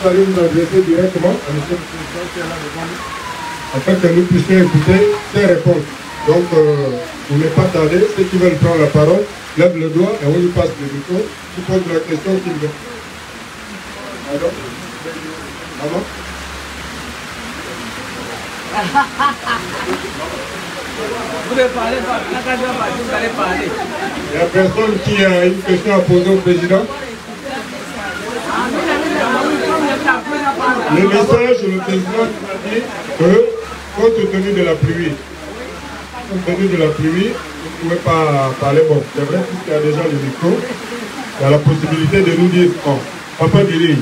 vous allez vous adresser directement à M. le Président qui est là devant nous, afin que nous puissions écouter ses réponses. Donc, pour ne pas tarder, ceux qui veulent prendre la parole, lève le doigt et on lui passe le micro, qui pose la question qu'il veut. Alors, maman? Vous devez parler, vous allez parler. Il y a personne qui a une question à poser au président? Le message, le président a dit que, compte tenu de la pluie, vous ne pouvez pas parler. Bon, c'est vrai, puisqu'il y a déjà le micro, il y a la possibilité de nous dire, oh, Papa Billy,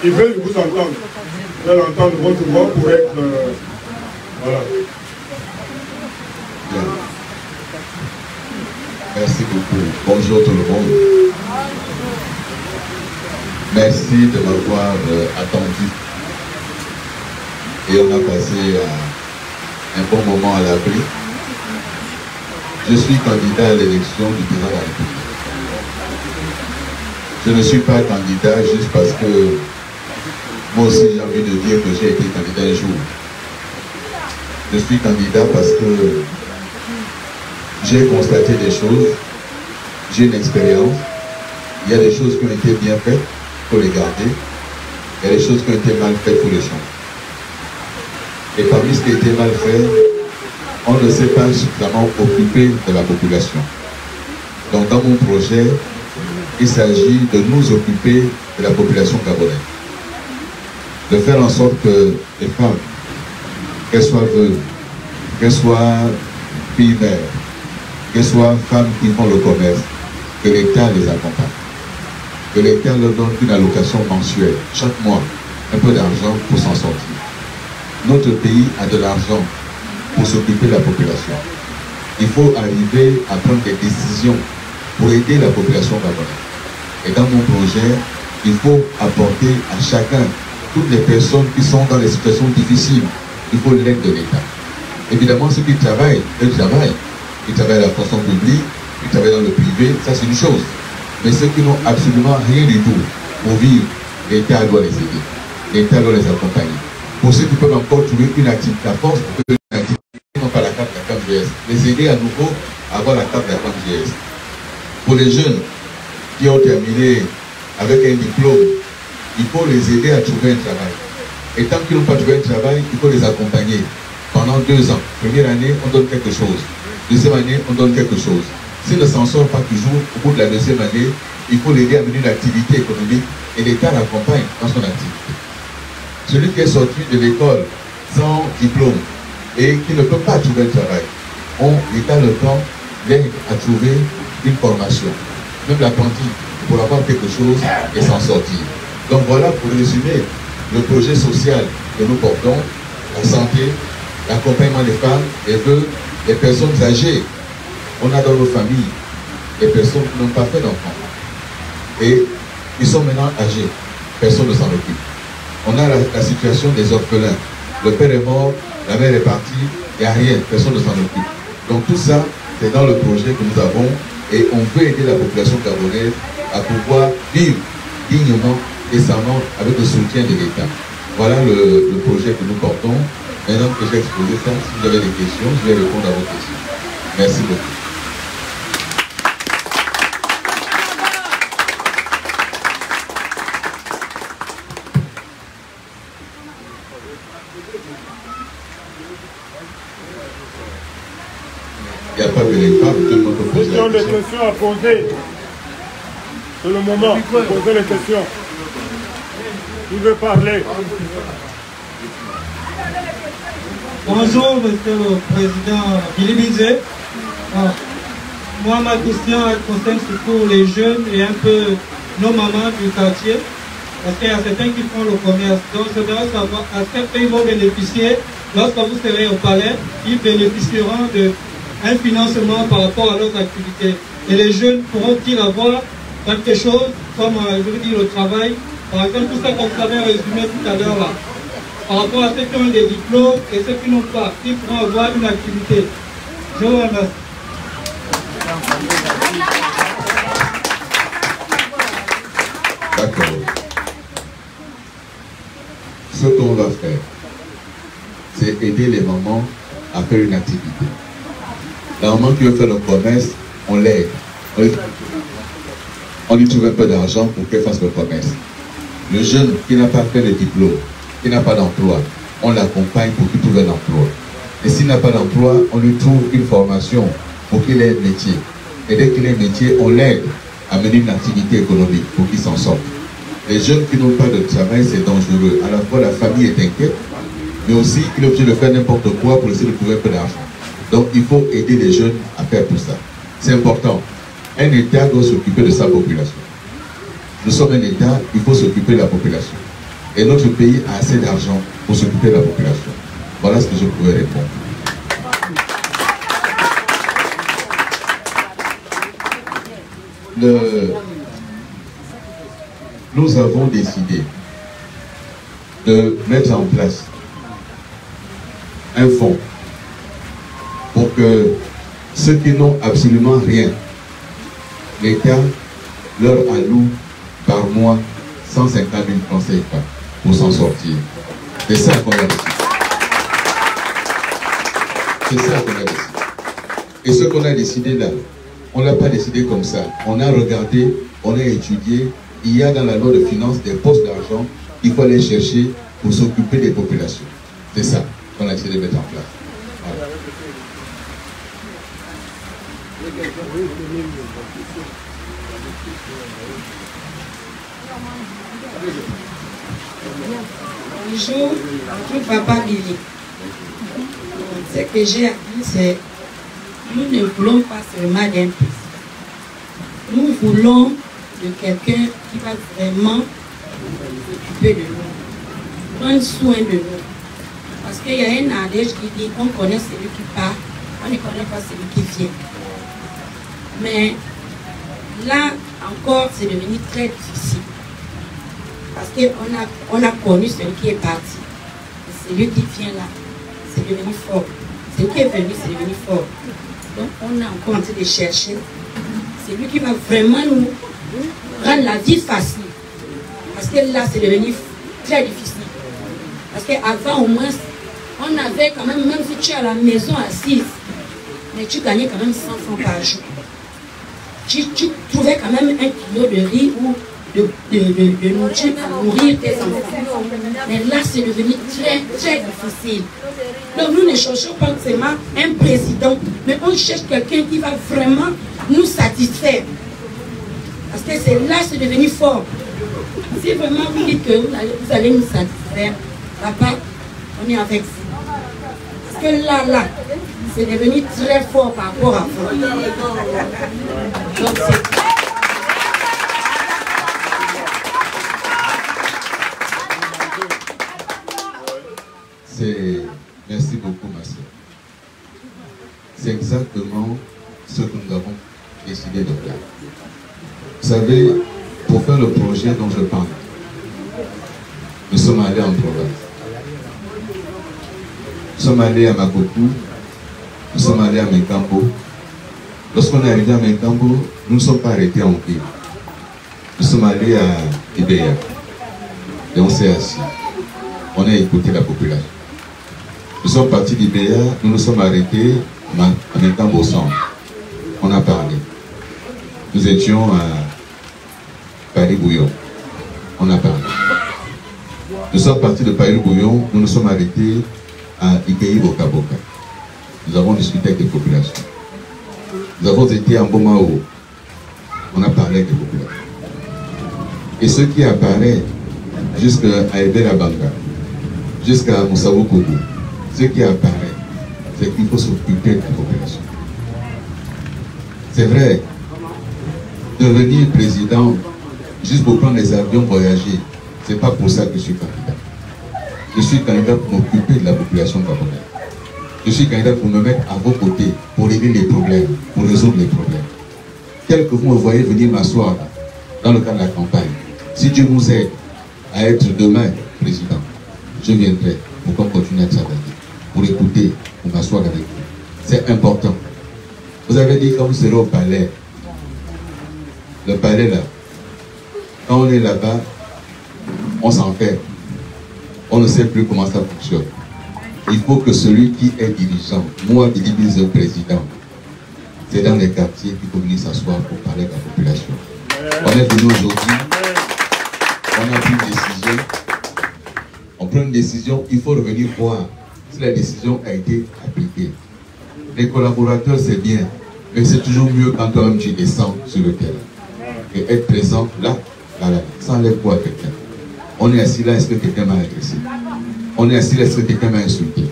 ils veulent vous entendre. Ils veulent entendre votre voix pour être... voilà. Bien. Merci beaucoup. Bonjour tout le monde. Merci de m'avoir attendu. Et on a passé un bon moment à l'abri. Je suis candidat à l'élection du président de la République. Je ne suis pas candidat juste parce que moi aussi j'ai envie de dire que j'ai été candidat un jour. Je suis candidat parce que j'ai constaté des choses, j'ai une expérience, il y a des choses qui ont été bien faites, il faut les garder, il y a des choses qui ont été mal faites, il faut les changer. Et parmi ce qui a été mal fait, on ne s'est pas suffisamment occupé de la population. Donc dans mon projet, il s'agit de nous occuper de la population gabonaise. De faire en sorte que les femmes, qu'elles soient veuves, qu'elles soient filles-mères, qu'elles soient femmes qui font le commerce, que l'État les accompagne. Que l'État leur donne une allocation mensuelle, chaque mois, un peu d'argent pour s'en sortir. Notre pays a de l'argent pour s'occuper de la population. Il faut arriver à prendre des décisions pour aider la population gabonaise. Et dans mon projet, il faut apporter à chacun, toutes les personnes qui sont dans les situations difficiles, il faut l'aide de l'État. Évidemment, ceux qui travaillent, ils travaillent à la fonction publique, ils travaillent dans le privé, ça c'est une chose. Mais ceux qui n'ont absolument rien du tout pour vivre, l'État doit les aider. L'État doit les accompagner. Pour ceux qui peuvent encore trouver une activité à force, pour que une activité, non pas la carte de la CAMGS, les aider à nouveau à avoir la carte de la CAMGS. Pour les jeunes qui ont terminé avec un diplôme, il faut les aider à trouver un travail. Et tant qu'ils n'ont pas trouvé un travail, il faut les accompagner pendant 2 ans. Première année, on donne quelque chose. Deuxième année, on donne quelque chose. S'il ne s'en sort pas toujours, au bout de la deuxième année, il faut l'aider à mener une activité économique et l'État l'accompagne dans son activité. Celui qui est sorti de l'école sans diplôme et qui ne peut pas trouver un travail, l'État le temps l'aide à trouver une formation. Même l'apprenti, pour avoir quelque chose et s'en sortir. Donc voilà, pour résumer, le projet social que nous portons, la santé, l'accompagnement des femmes, des veuves, des personnes âgées. On a dans nos familles des personnes qui n'ont pas fait d'enfants. Et ils sont maintenant âgés. Personne ne s'en occupe. On a la situation des orphelins. Le père est mort, la mère est partie, il n'y a rien, personne ne s'en occupe. Donc tout ça, c'est dans le projet que nous avons et on veut aider la population gabonaise à pouvoir vivre dignement, décemment, avec le soutien de l'État. Voilà le projet que nous portons. Maintenant que j'ai exposé ça, si vous avez des questions, je vais répondre à vos questions. Merci beaucoup. Il n'y a pas de l'état, tout le monde peut poser la question. Des questions à poser. C'est le moment de poser les questions. Qui veut parler? Bonjour, Monsieur le Président Billy Bizet. Moi, ma question elle concerne surtout les jeunes et un peu nos mamans du quartier. Parce qu'il y a certains qui font le commerce. Donc, je voudrais savoir, est-ce qu'ils vont bénéficier, lorsque vous serez au palais, ils bénéficieront d'un financement par rapport à leurs activités. Et les jeunes pourront-ils avoir quelque chose, comme je veux dire le travail, par exemple, tout ça qu'on avait résumé tout à l'heure là. Par rapport à ceux qui ont des diplômes et ceux qui n'ont pas, ils pourront avoir une activité. Je vous remercie. D'accord. doit faire, c'est aider les mamans à faire une activité. La maman qui veut faire le commerce, on l'aide. On lui trouve un peu d'argent pour qu'elle fasse le commerce. Le jeune qui n'a pas fait de diplôme, qui n'a pas d'emploi, on l'accompagne pour qu'il trouve un emploi. Et s'il n'a pas d'emploi, on lui trouve une formation pour qu'il ait un métier. Et dès qu'il ait un métier, on l'aide à mener une activité économique pour qu'il s'en sorte. Les jeunes qui n'ont pas de travail, c'est dangereux. À la fois, la famille est inquiète, mais aussi, il est obligé de faire n'importe quoi pour essayer de trouver un peu d'argent. Donc, il faut aider les jeunes à faire tout ça. C'est important. Un État doit s'occuper de sa population. Nous sommes un État, il faut s'occuper de la population. Et notre pays a assez d'argent pour s'occuper de la population. Voilà ce que je pouvais répondre. Nous avons décidé de mettre en place un fonds pour que ceux qui n'ont absolument rien, l'État leur alloue par mois 150 000 francs CFA pour s'en sortir. C'est ça qu'on a décidé. C'est ça qu'on a décidé. Et ce qu'on a décidé là, on ne l'a pas décidé comme ça. On a regardé, on a étudié. Il y a dans la loi de finances des postes d'argent qu'il faut aller chercher pour s'occuper des populations. C'est ça qu'on a essayé de mettre en place. Voilà. Bonjour, papa Billy. Ce que j'ai à dire, c'est nous ne voulons pas seulement d'un président. Nous voulons de quelqu'un qui va vraiment s'occuper de nous, prendre soin de nous. Parce qu'il y a un adage qui dit qu'on connaît celui qui part, on ne connaît pas celui qui vient. Mais là encore, c'est devenu très difficile. Parce qu'on a connu celui qui est parti. Et celui qui vient là, c'est devenu fort. Celui qui est venu, c'est devenu fort. Donc on a encore en train de chercher celui qui va vraiment nous rendre la vie facile. Parce que là, c'est devenu très difficile. Parce qu'avant, au moins, on avait quand même si tu es à la maison assise, mais tu gagnais quand même 100 francs par jour. Tu trouvais quand même 1 kilo de riz ou de nourriture pour nourrir tes enfants. Mais là, c'est devenu très, très difficile. Donc, nous ne cherchons pas seulement un président, mais on cherche quelqu'un qui va vraiment nous satisfaire. Parce que c'est là, c'est devenu fort. Si vraiment vous dites que vous allez nous satisfaire, papa, on est avec vous. Parce que là, c'est devenu très fort par rapport à vous. Donc, merci beaucoup, ma soeur. C'est exactement ce que nous avons décidé de faire. Vous savez, pour faire le projet dont je parle, nous sommes allés en province. Nous sommes allés à Makokou, nous sommes allés à Menkambo. Lorsqu'on est arrivé à Menkambo, nous ne sommes pas arrêtés en ville. Nous sommes allés à Ibeya. Et on s'est assis. On a écouté la population. Nous sommes partis d'Ibeya, nous nous sommes arrêtés à Menkambo centre. On a parlé. Nous étions à Paris-Bouillon. On a parlé. Nous sommes partis de Paris-Bouillon, nous nous sommes arrêtés à Ikeyi-Boka-Boka. Nous avons discuté avec les populations. Nous avons été à Mbomao. On a parlé avec les populations. Et ce qui apparaît jusqu'à Ebela Banga, jusqu'à Moussabou Kougou, ce qui apparaît, c'est qu'il faut s'occuper de la population. C'est vrai, devenir président juste pour prendre les avions, voyager, c'est pas pour ça que je suis candidat. Je suis candidat pour m'occuper de la population gabonaise. Je suis candidat pour me mettre à vos côtés, pour régler les problèmes, pour résoudre les problèmes. Tel que vous me voyez venir m'asseoir dans le cadre de la campagne, si Dieu nous aide à être demain président, je viendrai pour qu'on continue à travailler, pour écouter, pour m'asseoir avec vous. C'est important. Vous avez dit quand vous serez au palais, le palais là, quand on est là-bas, on s'enferme. On ne sait plus comment ça fonctionne. Il faut que celui qui est dirigeant, moi qui dis président, c'est dans les quartiers qu'il faut venir s'asseoir pour parler avec la population. On est venu aujourd'hui, on a pris une décision, on prend une décision, il faut revenir voir si la décision a été appliquée. Les collaborateurs, c'est bien, mais c'est toujours mieux quand toi-même tu descends sur le terrain. Et être présent là, sans aller voir quelqu'un. On est assis là, est-ce que quelqu'un m'a agressé? On est assis là, est-ce que quelqu'un m'a insulté?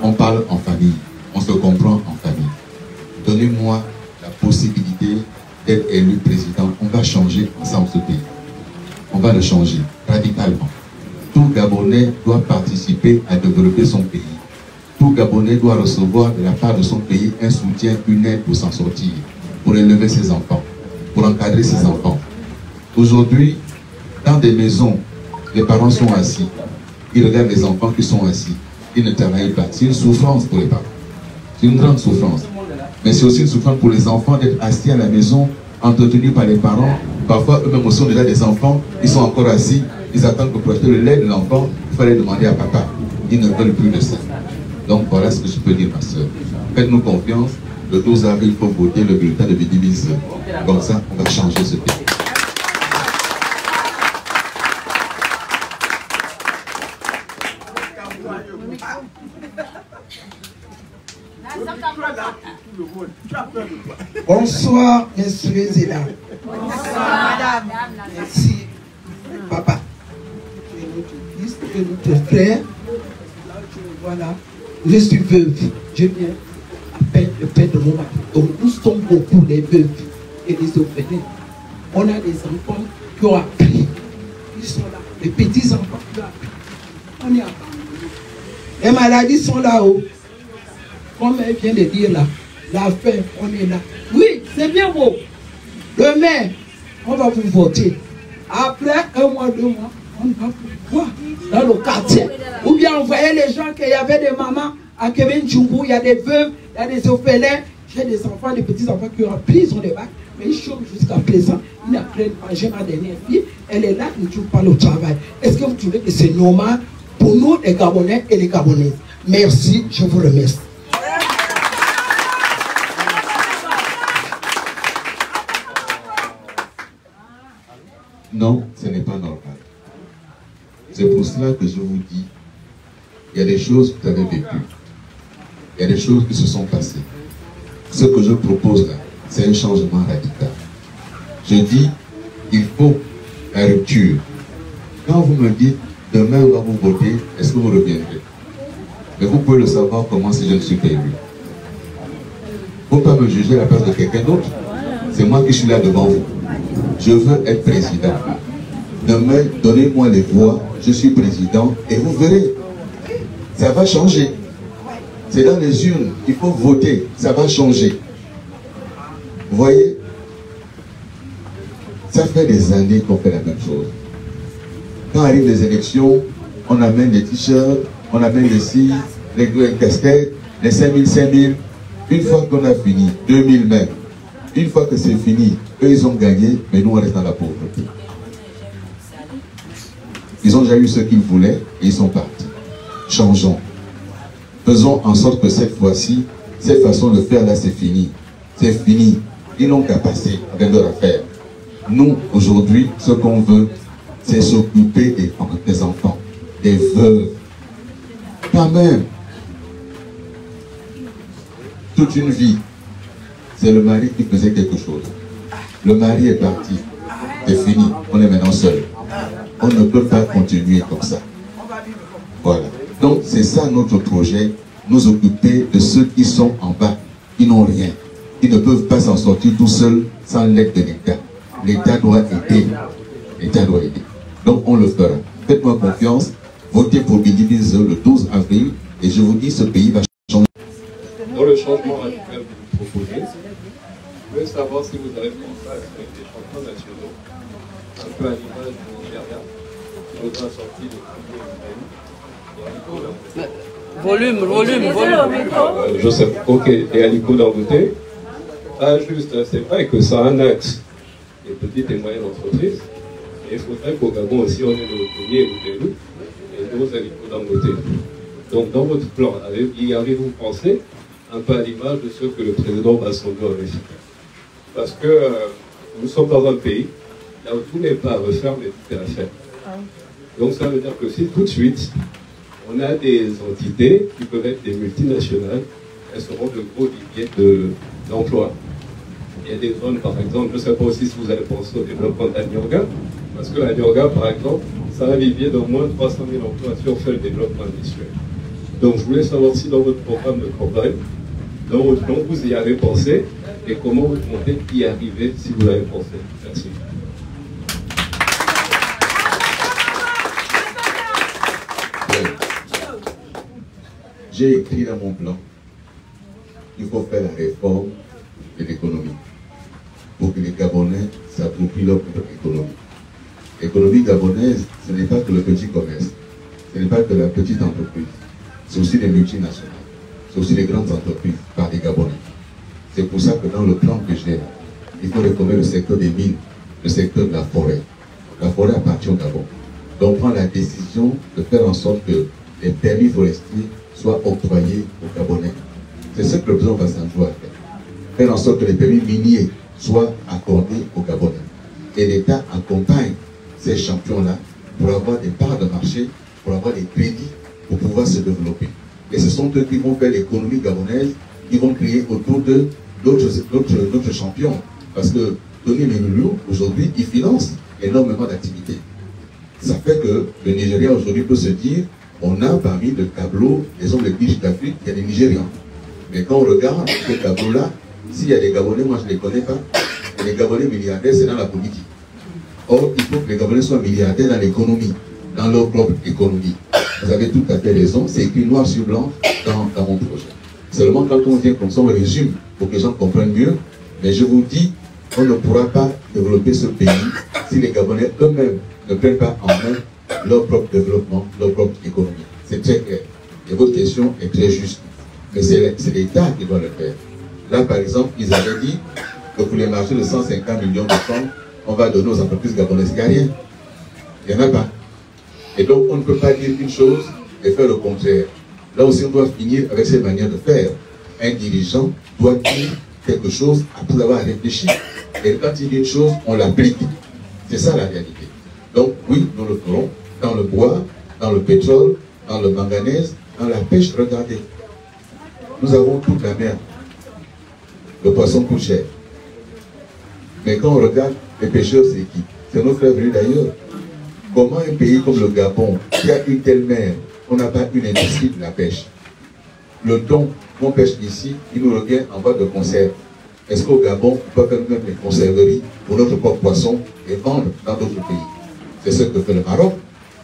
On parle en famille, on se comprend en famille. Donnez-moi la possibilité d'être élu président. On va changer ensemble ce pays. On va le changer radicalement. Tout Gabonais doit participer à développer son pays. Tout Gabonais doit recevoir de la part de son pays un soutien, une aide pour s'en sortir, pour élever ses enfants, pour encadrer ses enfants. Aujourd'hui, dans des maisons, les parents sont assis. Ils regardent les enfants qui sont assis. Ils ne travaillent pas. C'est une souffrance pour les parents. C'est une grande souffrance. Mais c'est aussi une souffrance pour les enfants d'être assis à la maison, entretenus par les parents. Parfois, eux-mêmes sont déjà des enfants. Ils sont encore assis. Ils attendent que pour acheter le lait de l'enfant, il fallait demander à papa. Ils ne veulent plus de ça. Donc voilà ce que je peux dire, ma soeur. Faites-nous confiance. Le 12 avril, il faut voter le bulletin de Bidibis. Comme ça, on va changer ce pays. Bonsoir, messieurs et dames. Bonsoir, madame. Merci, papa. Tu es notre fils, tu es notre frère. Voilà. Je suis veuve. Je viens à peine le père de mon mari. Donc nous sommes beaucoup les veuves et les orphelins. On a des enfants qui ont appris. Ils sont là. Les petits enfants qui ont appris. On est à part. Les maladies sont là-haut. Comme elle vient de dire là. La faim, on est là. Oui, c'est bien beau. Demain, on va vous voter. Après un mois, 2 mois, on va vous voir dans le quartier. Ou bien envoyer les gens qu'il y avait des mamans à Kevin Djumbu, il y a des veuves, il y a des orphelins. J'ai des enfants, des petits-enfants qui ont appris, ils ont des bacs, mais ils chôment jusqu'à présent. Ils n'apprennent pas. J'ai ma dernière fille, elle est là, ne trouve pas le travail. Est-ce que vous trouvez que c'est normal pour nous, les Gabonais et les Gabonaises? Merci, je vous remercie. Non, ce n'est pas normal. C'est pour cela que je vous dis, il y a des choses que vous avez vécues. Il y a des choses qui se sont passées. Ce que je propose là, c'est un changement radical. Je dis, il faut la rupture. Quand vous me dites, demain on va vous voter, est-ce que vous reviendrez? Mais vous pouvez le savoir comment si je ne suis pas élu. Il ne faut pas me juger à la place de quelqu'un d'autre. C'est moi qui suis là devant vous. Je veux être président. Demain, donnez-moi les voix, je suis président et vous verrez. Ça va changer. C'est dans les urnes, il faut voter, ça va changer. Vous voyez? Ça fait des années qu'on fait la même chose. Quand arrivent les élections, on amène les t-shirts, on amène les cils, les casquettes, les 5000, 5000. Une fois qu'on a fini, 2000 même, une fois que c'est fini, eux ils ont gagné, mais nous on reste dans la pauvreté. Ils ont déjà eu ce qu'ils voulaient et ils sont partis. Changeons. Faisons en sorte que cette fois-ci, cette façon de faire là, c'est fini. C'est fini. Ils n'ont qu'à passer avec leur affaire. Nous, aujourd'hui, ce qu'on veut, c'est s'occuper des enfants, des veuves. Quand même, toute une vie, c'est le mari qui faisait quelque chose. Le mari est parti. C'est fini. On est maintenant seul. On ne peut pas continuer comme ça. Voilà. Donc, c'est ça notre projet. Nous occuper de ceux qui sont en bas, qui n'ont rien. Qui ne peuvent pas s'en sortir tout seuls sans l'aide de l'État. L'État doit aider. L'État doit aider. Donc, on le fera. Faites-moi confiance. Votez pour Bidibis le 12 avril. Et je vous dis, ce pays va changer. Dans le changement radical que vous proposez, je veux savoir si vous avez pensé à faire des changements nationaux, un peu à l'image du Nigeria, qui voudra sortir de volume. Joseph, ok, et Aliko Dangote. Ah, juste, c'est vrai que ça a un axe des petites et moyennes entreprises, mais il faudrait qu'au Gabon aussi on ait le premier ou des loups, et gros Aliko Dangote. Donc dans votre plan, y avez-vous pensé un peu à l'image de ce que le président Bassongo avait fait? Parce que nous sommes dans un pays là où tout n'est pas à refaire, mais tout est à faire. Donc ça veut dire que si tout de suite, on a des entités qui peuvent être des multinationales, elles seront de gros viviers d'emploi. Il y a des zones, par exemple, je ne sais pas aussi si vous allez penser au développement d'Anyanga, parce que Anyanga, par exemple, ça a vivier d'au moins 300 000 emplois si on fait le développement industriel. Donc je voulais savoir si dans votre programme de campagne, dans votre plan, vous y avez pensé, et comment vous comptez y arriver si vous avez pensé. Merci. J'ai écrit dans mon plan qu'il faut faire la réforme de l'économie pour que les Gabonais s'approprient leur propre économie. L'économie gabonaise, ce n'est pas que le petit commerce, ce n'est pas que la petite entreprise, c'est aussi les multinationales, c'est aussi les grandes entreprises par les Gabonais. C'est pour ça que dans le plan que j'ai, il faut réformer le secteur des mines, le secteur de la forêt. La forêt appartient au Gabon. Donc on prend la décision de faire en sorte que les permis forestiers soient octroyés aux Gabonais. C'est ce que le président Bassongo a fait. Faire en sorte que les permis miniers soient accordés aux Gabonais. Et l'État accompagne ces champions-là pour avoir des parts de marché, pour avoir des crédits, pour pouvoir se développer. Et ce sont eux qui vont faire l'économie gabonaise, qui vont créer autour de d'autres champions. Parce que Tony Menulu, aujourd'hui, il finance énormément d'activités. Ça fait que le Nigeria aujourd'hui peut se dire, on a parmi le tableau des hommes les plus riches d'Afrique, il y a des Nigérians. Mais quand on regarde ce tableau-là, s'il y a des Gabonais, moi je ne les connais pas, et les Gabonais milliardaires, c'est dans la politique. Or, il faut que les Gabonais soient milliardaires dans l'économie, dans leur propre économie. Vous avez tout à fait raison, c'est écrit noir sur blanc dans mon projet. Seulement quand on vient comme ça, on résume pour que les gens comprennent mieux. Mais je vous dis, on ne pourra pas développer ce pays si les Gabonais eux-mêmes ne prennent pas en main leur propre développement, leur propre économie. C'est très clair. Et votre question est très juste. Mais c'est l'État qui doit le faire. Là, par exemple, ils avaient dit que pour les marchés de 150 millions de francs, on va donner aux entreprises gabonaises. Il n'y a rien. Il n'y en a pas. Et donc, on ne peut pas dire une chose et faire le contraire. Là aussi, on doit finir avec cette manière de faire. Un dirigeant doit dire quelque chose après avoir réfléchi. Et quand il dit une chose, on l'applique. C'est ça la réalité. Donc, oui, nous le ferons dans le bois, dans le pétrole, dans le manganèse, dans la pêche. Regardez, nous avons toute la mer. Le poisson coûte cher. Mais quand on regarde, les pêcheurs, c'est qui? C'est nos frères venus d'ailleurs. Comment un pays comme le Gabon, qui a une telle mer, on n'a pas une industrie de la pêche? Le thon qu'on pêche ici, il nous revient en bas de conserve. Est-ce qu'au Gabon, on peut faire même les conserveries pour notre propre poisson et vendre dans d'autres pays? C'est ce que fait le Maroc,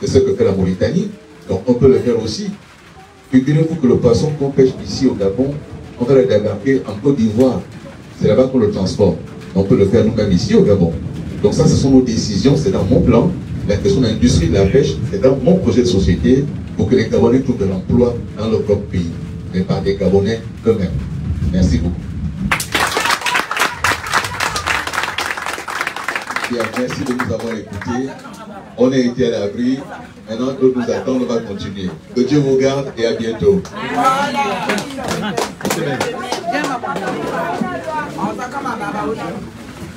c'est ce que fait la Mauritanie, donc on peut le faire aussi. Figurez-vous que le poisson qu'on pêche ici au Gabon, on va le débarquer en Côte d'Ivoire. C'est là-bas qu'on le transforme. On peut le faire nous-mêmes ici au Gabon. Donc ça, ce sont nos décisions, c'est dans mon plan. La question de l'industrie de la pêche, c'est dans mon projet de société pour que les Gabonais trouvent de l'emploi dans leur propre pays, mais par des Gabonais eux-mêmes. Merci beaucoup. Bien, merci de nous avoir écoutés. On a été à l'abri. Maintenant, nous nous attendons, on va continuer. Que Dieu vous garde et à bientôt.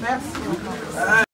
Merci.